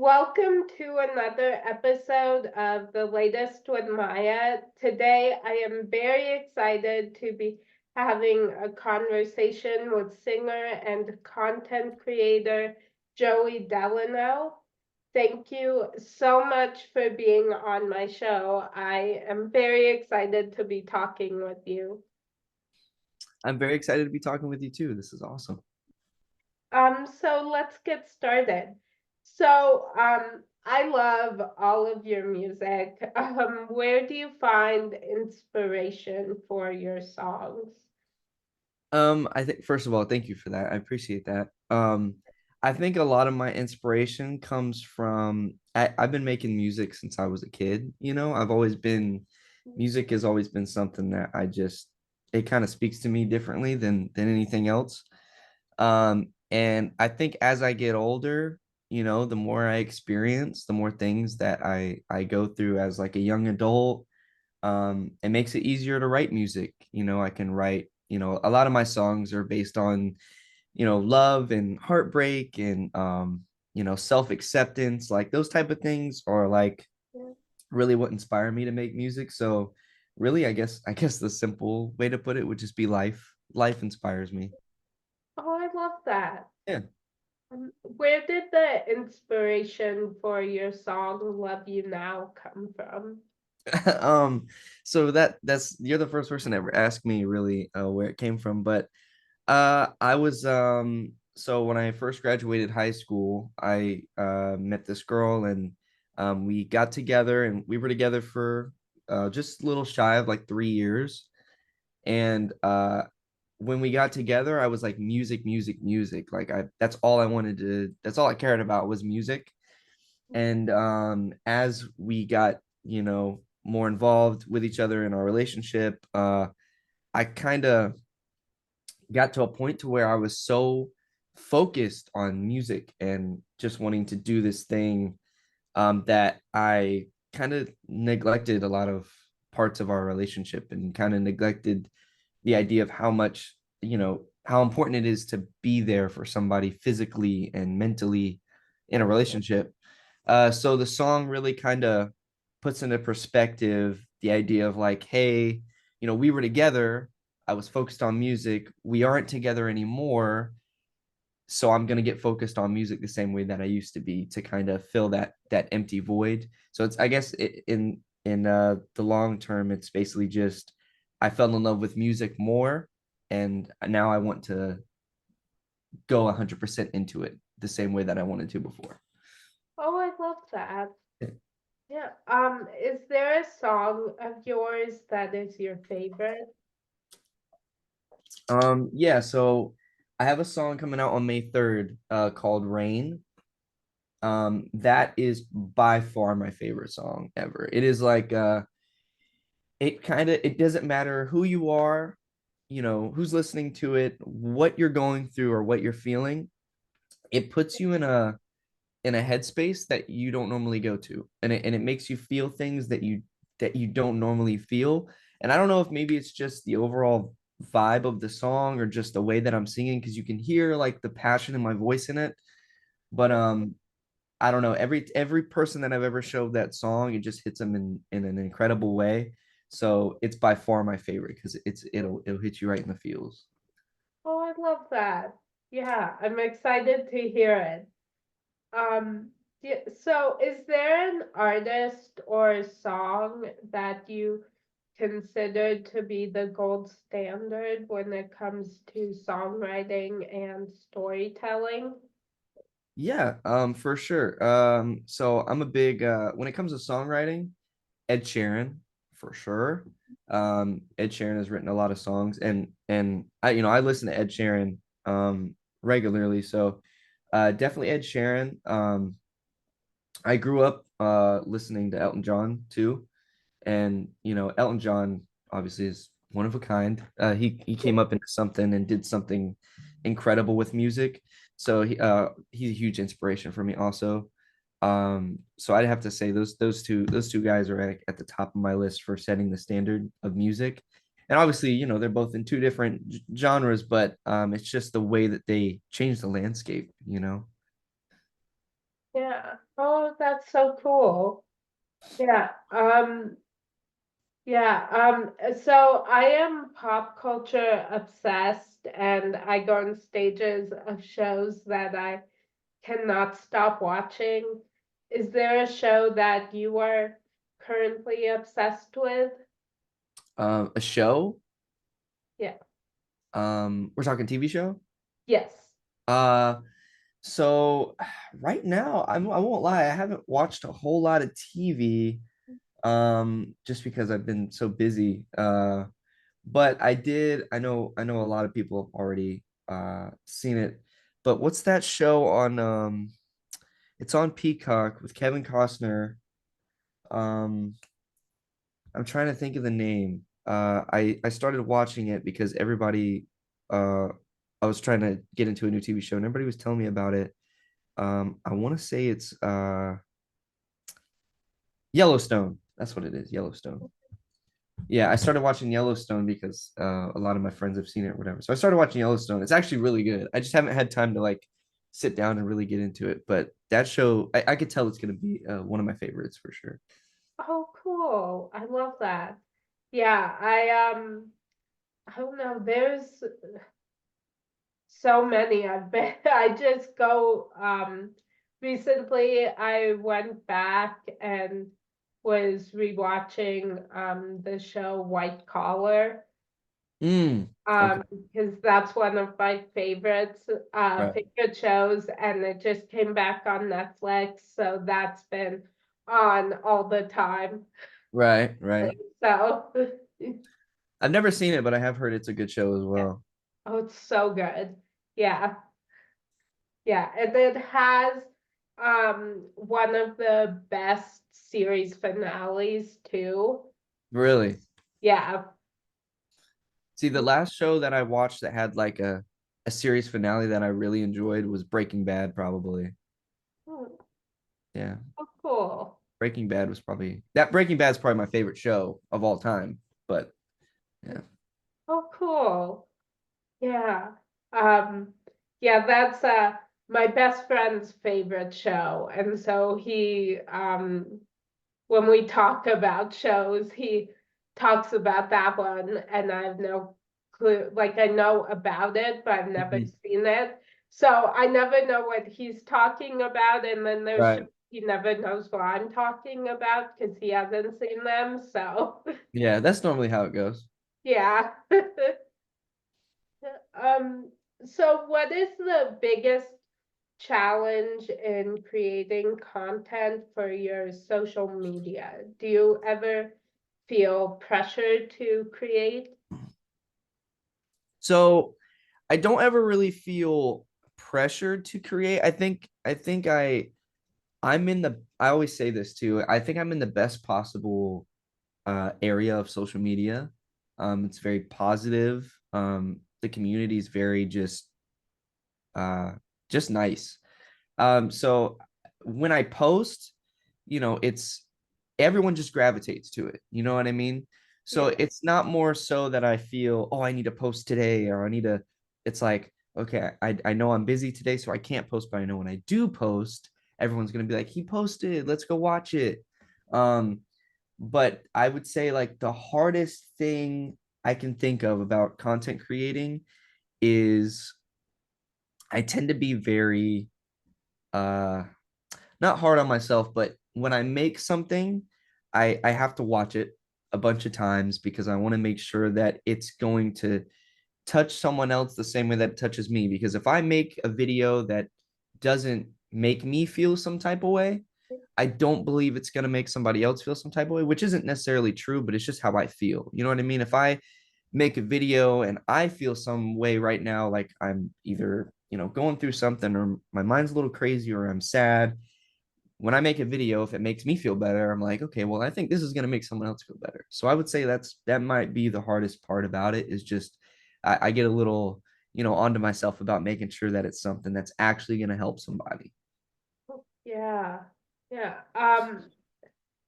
Welcome to another episode of The Latest with Maya. Today, I am very excited to be having a conversation with singer and content creator Joey Delano. Thank you so much for being on my show. I am very excited to be talking with you. I'm very excited to be talking with you too. This is awesome. So let's get started. So I love all of your music. Where do you find inspiration for your songs? I think first of all, thank you for that. I appreciate that. I think a lot of my inspiration comes from I've been making music since I was a kid. I've always been music has always been something that it kind of speaks to me differently than anything else. And I think as I get older, the more I experience, the more things that I go through as like a young adult. It makes it easier to write music. I can write, a lot of my songs are based on, love and heartbreak and self-acceptance, like those type of things are like really what inspire me to make music. So really, I guess the simple way to put it would just be life. Life inspires me. Oh, I love that. Yeah. Where did the inspiration for your song Love You Now come from? um so that's you're the first person to ever ask me really where it came from, but I was so when I first graduated high school, I met this girl, and we got together, and we were together for just a little shy of like 3 years. And when we got together, I was like music, music, music. Like that's all I cared about was music. And as we got, more involved with each other in our relationship, I kind of got to a point to where I was so focused on music and just wanting to do this thing, that I kind of neglected a lot of parts of our relationship and kind of neglected the idea of how important it is to be there for somebody physically and mentally in a relationship. So the song really kind of puts into perspective the idea of like, hey, we were together. I was focused on music. We aren't together anymore. So I'm gonna get focused on music the same way that I used to be to kind of fill that empty void. So it's I guess in the long term, it's basically just I fell in love with music more, and now I want to go 100% into it the same way that I wanted to before. Oh, I love that. Yeah. Is there a song of yours that is your favorite? Yeah, so I have a song coming out on May 3rd, called Rain. That is by far my favorite song ever. It is like it doesn't matter who you are, who's listening to it, what you're going through or what you're feeling. It puts you in a headspace that you don't normally go to, and it makes you feel things that you don't normally feel. And I don't know if maybe it's just the overall vibe of the song or just the way that I'm singing, because you can hear like the passion in my voice in it. But I don't know, every person that I've ever showed that song, it just hits them in an incredible way. So it's by far my favorite because it'll hit you right in the feels. Oh, I love that. Yeah, I'm excited to hear it. Yeah, so is there an artist or a song that you consider to be the gold standard when it comes to songwriting and storytelling? Yeah, for sure. So I'm a big when it comes to songwriting, Ed Sheeran for sure. Ed Sheeran has written a lot of songs, and I listen to Ed Sheeran regularly. So definitely Ed Sheeran. I grew up listening to Elton John too, and Elton John obviously is one of a kind. He came up into something and did something incredible with music. So he's a huge inspiration for me also. So I'd have to say those two guys are at the top of my list for setting the standard of music. And obviously, they're both in two different genres, but it's just the way that they change the landscape. Yeah. Oh, that's so cool. Yeah. Yeah. So I am pop culture obsessed and I go on stages of shows that I cannot stop watching. Is there a show that you are currently obsessed with? A show. Yeah. We're talking TV show. Yes. Uh, so right now, I won't lie, I haven't watched a whole lot of TV, just because I've been so busy. But I know a lot of people have already seen it. But what's that show on it's on Peacock with Kevin Costner. Um, I'm trying to think of the name. I started watching it because everybody I was trying to get into a new TV show and everybody was telling me about it. I want to say it's Yellowstone. That's what it is, Yellowstone. Yeah, I started watching Yellowstone because a lot of my friends have seen it or whatever. So I started watching Yellowstone. It's actually really good. I just haven't had time to like sit down and really get into it. But that show, I could tell it's gonna be one of my favorites for sure. Oh, cool. I love that. Yeah, I don't know, there's so many I've been I just go recently I went back and was rewatching the show White Collar Mm, okay, because that's one of my favorites right, favorite shows and it just came back on Netflix so that's been on all the time. right, right. So I've never seen it, but I have heard it's a good show as yeah. well. Oh, it's so good. Yeah. Yeah, and it has one of the best series finales too. Really. Yeah. See, the last show that I watched that had like a series finale that I really enjoyed was Breaking Bad, probably. Oh, Yeah. cool. Breaking Bad was probably that Breaking Bad is probably my favorite show of all time. But yeah. Oh, cool. Yeah. Um, yeah, that's my best friend's favorite show. And so he when we talk about shows, he talks about that one, and I have no clue. Like I know about it, but I've never Mhm. seen it. So I never know what he's talking about, and then there's shows Right. he never knows what I'm talking about because he hasn't seen them. So Yeah, that's normally how it goes. yeah. Um, so what is the biggest challenge in creating content for your social media? Do you ever feel pressure to create? So I don't ever really feel pressured to create. I'm in the I always say this too. I think I'm in the best possible area of social media. It's very positive. The community is very uh just nice. So when I post, it's everyone just gravitates to it. You know what I mean? So Yeah. it's not more so that I feel, oh, I need to post today or I need to, it's like, okay, I know I'm busy today, so I can't post, but I know when I do post, everyone's gonna be like, he posted, let's go watch it. Um, but I would say like the hardest thing I can think of about content creating is I tend to be very uh not hard on myself, but when I make something, I have to watch it a bunch of times because I want to make sure that it's going to touch someone else the same way that it touches me. Because if I make a video that doesn't make me feel some type of way, I don't believe it's going to make somebody else feel some type of way, which isn't necessarily true, but it's just how I feel. You know what I mean? If I make a video and I feel some way right now, like I'm either, going through something or my mind's a little crazy or I'm sad, when I make a video, if it makes me feel better, I'm like, okay, well, I think this is going to make someone else feel better. So I would say that might be the hardest part about it is just I get a little, onto myself about making sure that it's something that's actually going to help somebody. Yeah. Yeah.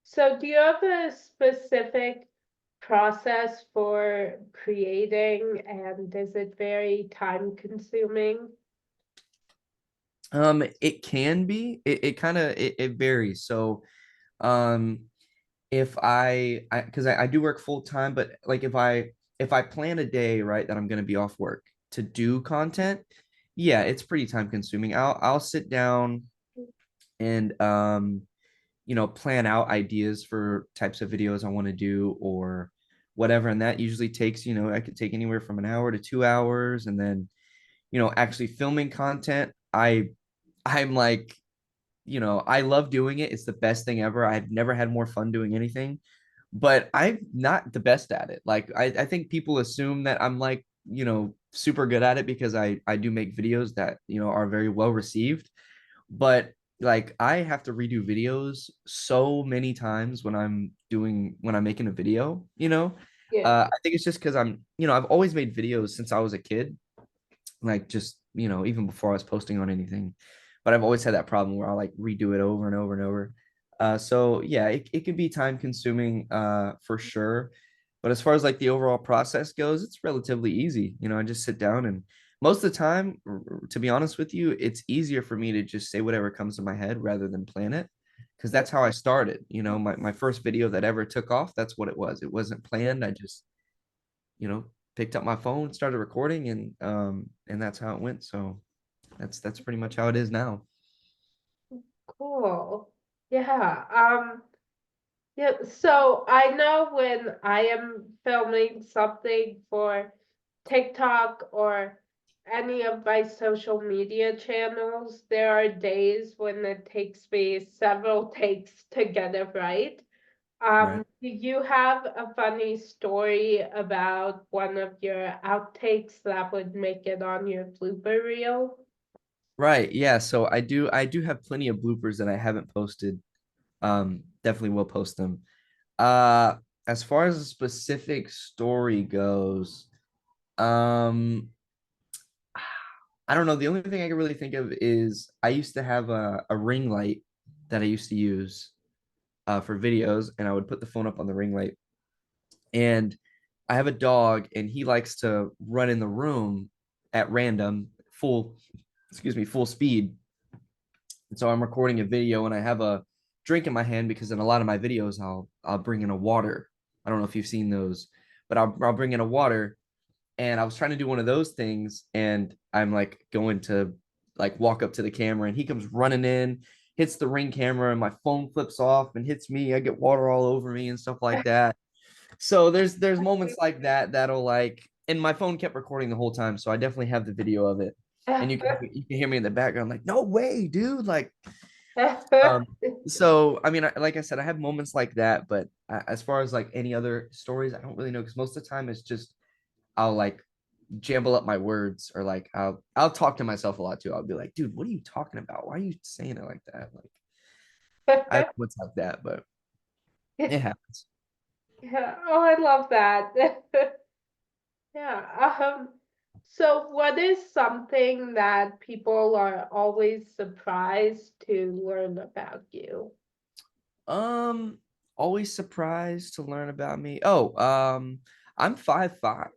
So do you have a specific process for creating and is it very time consuming? It can be. It kind of it varies. So, um, if because I do work full time, but like if I plan a day, right, that I'm gonna be off work to do content, yeah, it's pretty time consuming. I'll sit down and plan out ideas for types of videos I want to do or whatever. And that usually takes, I could take anywhere from an hour to 2 hours. And then, actually filming content, I'm like, I love doing it. It's the best thing ever. I've never had more fun doing anything, but I'm not the best at it. Like I think people assume that I'm like, super good at it because I do make videos that, are very well received. But like I have to redo videos so many times when I'm making a video. Yeah. I think it's just because I've always made videos since I was a kid, like just even before I was posting on anything. But I've always had that problem where I'll like redo it over and over and over. So yeah, it can be time consuming for sure. But as far as like the overall process goes, it's relatively easy. I just sit down and most of the time, to be honest with you, it's easier for me to just say whatever comes to my head rather than plan it. Because that's how I started. My first video that ever took off, that's what it was. It wasn't planned. I just you know, picked up my phone, started recording, and that's how it went. So that's pretty much how it is now. Cool. Yeah. Yeah, so I know when I am filming something for TikTok or any of my social media channels, there are days when it takes me several takes to get it right. Right. Do you have a funny story about one of your outtakes that would make it on your blooper reel? Right. Yeah. So I do have plenty of bloopers that I haven't posted. Definitely will post them. Uh as far as a specific story goes, um I don't know. The only thing I can really think of is I used to have a ring light that I used to use for videos, and I would put the phone up on the ring light. And I have a dog, and he likes to run in the room at random, full speed. And so I'm recording a video, and I have a drink in my hand because in a lot of my videos, I'll bring in a water. I don't know if you've seen those, but I'll bring in a water, and I was trying to do one of those things, and I'm like going to like walk up to the camera, and he comes running in, hits the ring camera, and my phone flips off and hits me. I get water all over me and stuff like that. So there's moments like that that'll like, and my phone kept recording the whole time, so I definitely have the video of it, and you can hear me in the background like, no way, dude, like, um, so I mean, like I said, I have moments like that, but as far as like any other stories, I don't really know because most of the time it's just I'll like jumble up my words or like I'll talk to myself a lot too. I'll be like, dude, what are you talking about? Why are you saying it like that? Like I have moments like that, but it happens. Yeah, oh, I love that. Yeah. So what is something that people are always surprised to learn about you? Um, Always surprised to learn about me. Oh, I'm 5'5".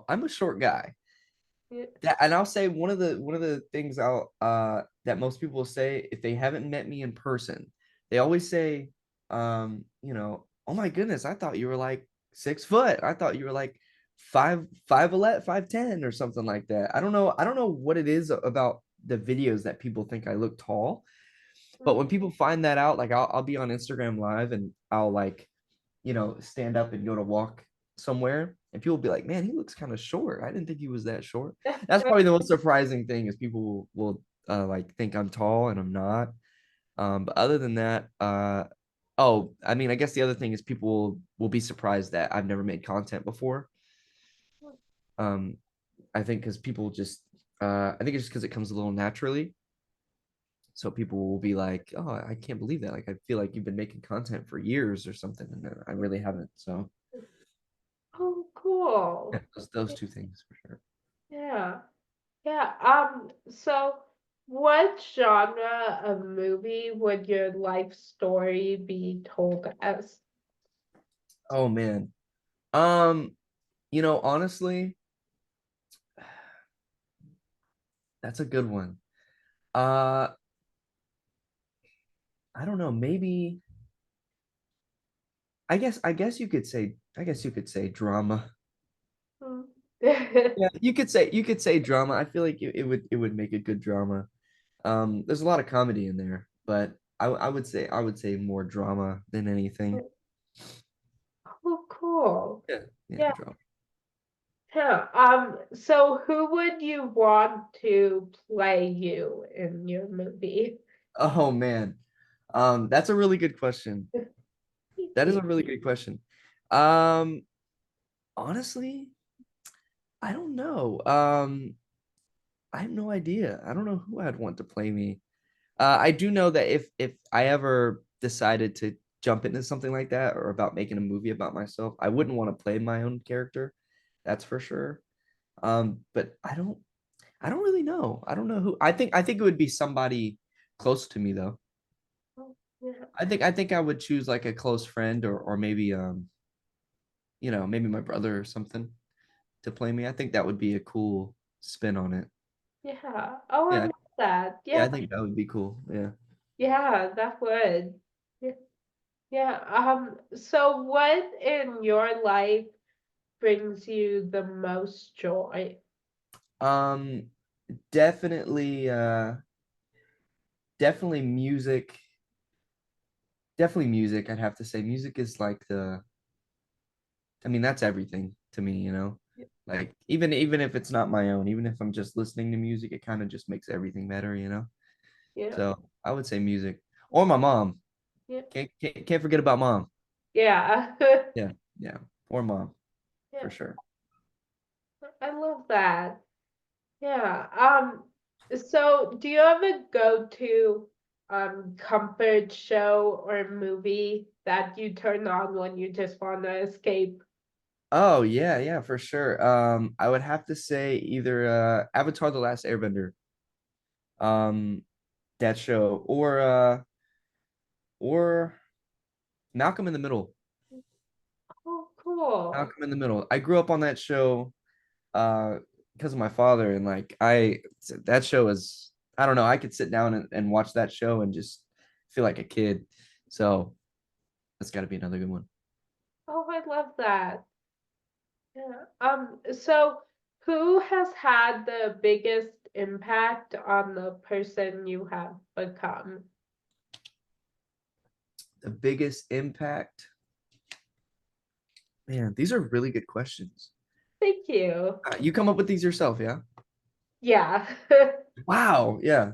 I'm a short guy. Yeah. And I'll say one of the things that most people say if they haven't met me in person, they always say, oh my goodness, I thought you were like 6 foot. I thought you were like 5'11", 5'10", or something like that. I don't know what it is about the videos that people think I look tall. But when people find that out, like I'll be on Instagram live and I'll like, stand up and go to walk somewhere, and people will be like, "Man, he looks kind of short. I didn't think he was that short." That's probably the most surprising thing is people will like think I'm tall and I'm not. But other than that, oh, I mean, I guess the other thing is people will be surprised that I've never made content before. Um, I think because people just, I think it's just because it comes a little naturally. So people will be like, "Oh, I can't believe that! Like, I feel like you've been making content for years or something," and I really haven't. So Oh, yeah, cool. those two things for sure. Yeah. Yeah. So what genre of movie would your life story be told as? Oh man. Honestly, that's a good one. Uh, I don't know. Maybe I guess you could say drama. Mm. Yeah, you could say drama. I feel like it would make a good drama. There's a lot of comedy in there, but I would say more drama than anything. Oh, cool. Yeah, yeah, Yeah. drama. Yeah. So who would you want to play you in your movie? Oh man. That's a really good question. Thank That is you. a really good question. Um, Honestly, I don't know. I have no idea. I don't know who I'd want to play me. I do know that if I ever decided to jump into something like that or about making a movie about myself, I wouldn't want to play my own character. That's for sure. But I don't really know. I don't know who. I think it would be somebody close to me though. Oh, yeah. I think I would choose like a close friend or maybe you know, maybe my brother or something to play me. I think that would be a cool spin on it. Yeah. Oh, I Yeah, love that. yeah, Yeah. I think that would be cool. Yeah. Yeah, that would. Yeah. Yeah. So what in your life brings you the most joy? Um, definitely, definitely music. Definitely music. I'd have to say music is like I mean, that's everything to me, you know. Like even if it's not my own, even if I'm just listening to music, it kind of just makes everything better, you know. Yeah. So I would say music or my mom. Yeah. Can't forget about mom. Yeah. Yeah, yeah, or mom Yeah. for sure. I love that. Yeah. So do you have a go-to comfort show or movie that you turn on when you just want to escape? Oh yeah, yeah, for sure. I would have to say either Avatar: The Last Airbender, um, that show, or Malcolm in the Middle. Oh, cool. Malcolm in the Middle. I grew up on that show uh because of my father, and like that show is I don't know, I could sit down and watch that show and just feel like a kid. So that's got to be another good one. Oh, I love that. Yeah. So who has had the biggest impact on the person you have become? The biggest impact, man, these are really good questions. Thank you. You come up with these yourself, yeah? Yeah. Wow, yeah.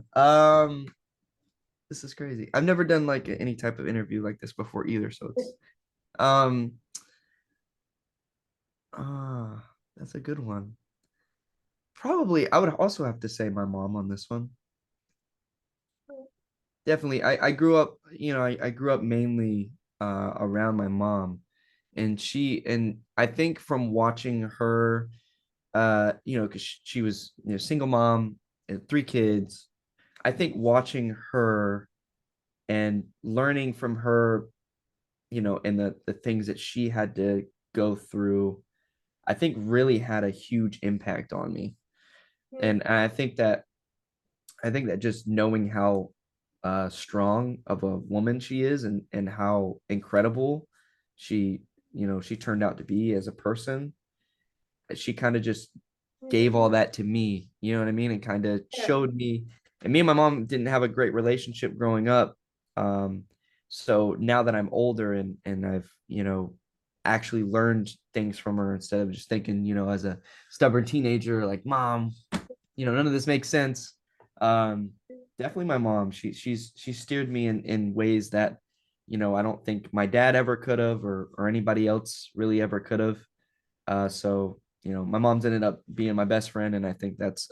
This is crazy. I've never done like any type of interview like this before either, so it's um that's a good one. Probably I would also have to say my mom on this one. Definitely. I grew up, you know, I grew up mainly around my mom, and I think from watching her you know, because she was, you know, single mom and three kids. I think watching her and learning from her, you know, and the things that she had to go through, I think really had a huge impact on me. Yeah. And I think that just knowing how strong of a woman she is and how incredible she, you know, she turned out to be as a person, she kind of just gave all that to me, you know what I mean? And kind of Yeah. showed me. And me and my mom didn't have a great relationship growing up. Um, so now that I'm older and I've, you know, actually learned things from her instead of just thinking, you know, as a stubborn teenager, like, mom, you know, none of this makes sense. Um, Definitely my mom. She steered me in ways that, you know, I don't think my dad ever could have or anybody else really ever could have. So you know, my mom's ended up being my best friend, and I think that's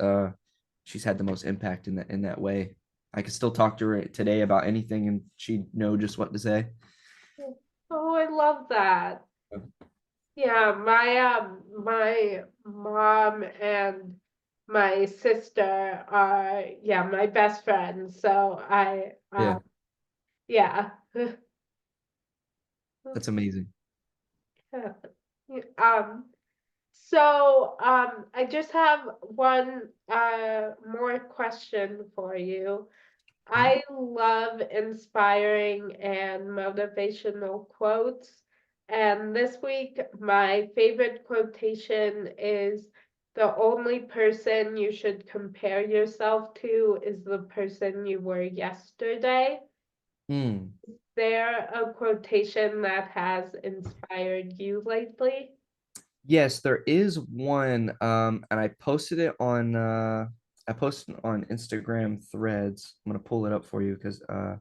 she's had the most impact in that way. I could still talk to her today about anything, and she'd know just what to say. Oh, I love that. Yeah, my mom and my sister are yeah, my best friends. So I Yeah, yeah. that's amazing. Yeah. Um So, I just have one more question for you. Mhm. I love inspiring and motivational quotes. And this week, my favorite quotation is the only person you should compare yourself to is the person you were yesterday. Mm. There a quotation that has inspired you lately? Yes, there is one. And I posted on Instagram threads. I'm gonna pull it up for you because I'm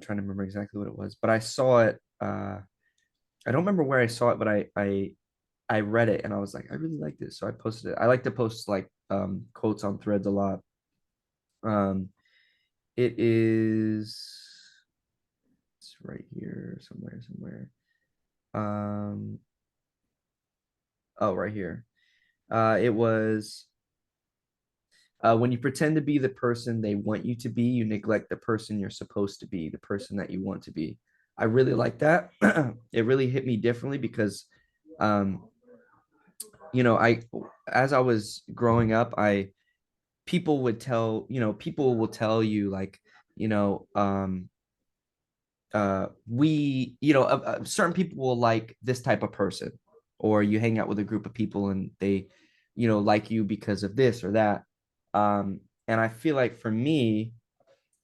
trying to remember exactly what it was, but I saw it. I don't remember where I saw it, but I read it and I was like, I really like this. So I posted it. I like to post like quotes on threads a lot. Um it is it's right here somewhere. Um oh right here. It was when you pretend to be the person they want you to be, you neglect the person you're supposed to be, the person that you want to be. I really like that. It really hit me differently because um I as I was growing up, I people would tell, people will tell you like, you know, we, certain people will like this type of person, or you hang out with a group of people and they, like you because of this or that. And I feel like for me,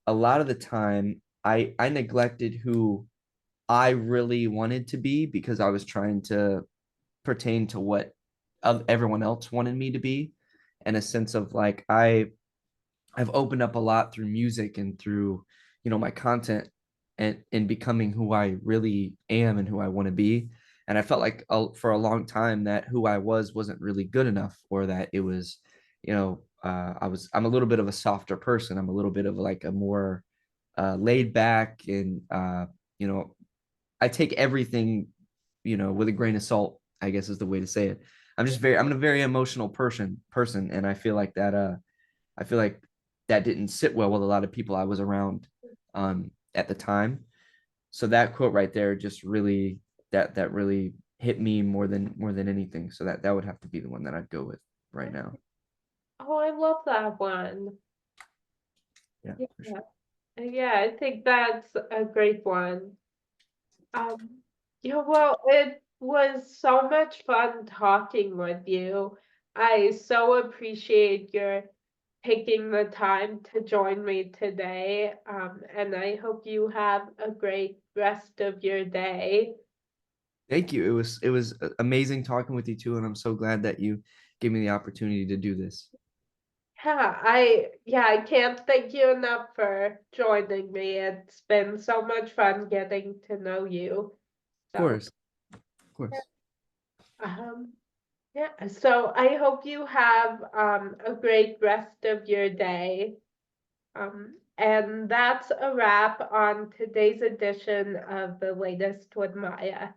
a lot of the time, I neglected who I really wanted to be because I was trying to pertain to what everyone else wanted me to be, in a sense of like I've opened up a lot through music and through, my content and becoming who I really am and who I want to be. And I felt like for a long time that who I was wasn't really good enough, or that it was, I'm a little bit of a softer person. I'm a little bit of like a more laid back and, I take everything, with a grain of salt, I guess is the way to say it. I'm a very emotional person. And I feel like that didn't sit well with a lot of people I was around at the time. So that quote right there just really that really hit me more than anything. So that would have to be the one that I'd go with right now. Oh, I love that one. Yeah, for Yeah, sure. yeah, I think that's a great one. Um, yeah, well, it was so much fun talking with you. I so appreciate your taking the time to join me today. And I hope you have a great rest of your day. Thank you. It was amazing talking with you too, and I'm so glad that you gave me the opportunity to do this. Yeah, I can't thank you enough for joining me. It's been so much fun getting to know you. Of So, course, of course. um, yeah, so I hope you have a great rest of your day. And that's a wrap on today's edition of the latest with Maya.